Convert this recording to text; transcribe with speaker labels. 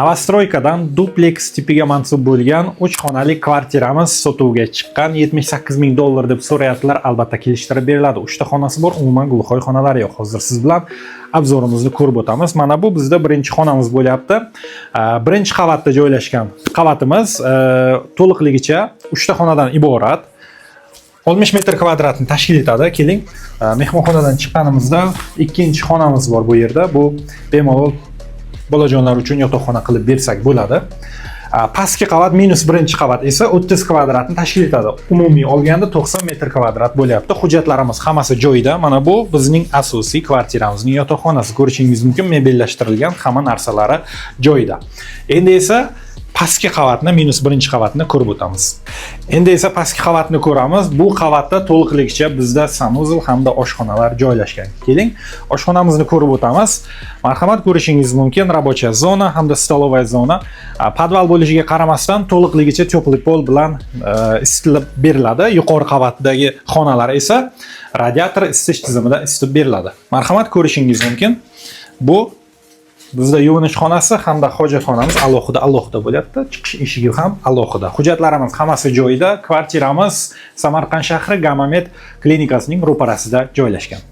Speaker 1: Novostroykadan duplex tipiga mansub bo'lgan 3 xonali kvartiramiz sotuvga chiqqan. $78,000 deb so'rayaptilar. Albatta kelishtirib beriladi. 3 ta xonasi bor, umuman gulxoy xonalari yo'q. Hozir siz bilan obzorimizni ko'rib o'tamiz. Mana bu bizda birinchi xonamiz bo'lyapti. Birinchi qavatda joylashgan qavatimiz to'liqligicha 3 ta xonadan iborat. 60 metr kvadratni tashkil etadi. Keling, mehmonxonadan chiqqanimizda ikkinchi xonamiz bor bu yerda. Bu bemalol bolajonlar uchun yotoqxona qilib bersak bo'ladi. Pastki qavat minus birinchi qavat esa 30 kvadratni tashkil etadi. Umumiy olganda 90 metr kvadrat bo'lyapti. Hujjatlarimiz hammasi joyida. Mana bu bizning asosiy kvartiramizning yotoqxonasi. Ko'rishingiz mumkin, mebellashtirilgan, hamma narsalari joyida. Endi esa pastki qavatni, minus birinchi qavatni ko'rib o'tamiz. Endi esa pastki qavatni ko'ramiz. Bu qavatda to'liqligicha bizda sanuzel hamda oshxonalar joylashgan. Keling, oshxonamizni ko'rib o'tamiz. Marhamat, ko'rishingiz mumkin, rabochiya zona hamda stolovaya zona. Podval bo'lishiga qaramasdan to'liqligicha teplый pol bilan isitilib beriladi. Yuqori qavatdagi xonalar esa radiator isitish tizimida isitib beriladi. Marhamat, ko'rishingiz mumkin. Bu bizda yuvinish xonasi hamda hojatxonamiz alohida bo'lyapti. Chiqish eshigi ham alohida. Hujjatlarimiz hammasi joyida. Kvartiramiz Samarqand shahri Gamamed klinikasining ro'parasida joylashgan.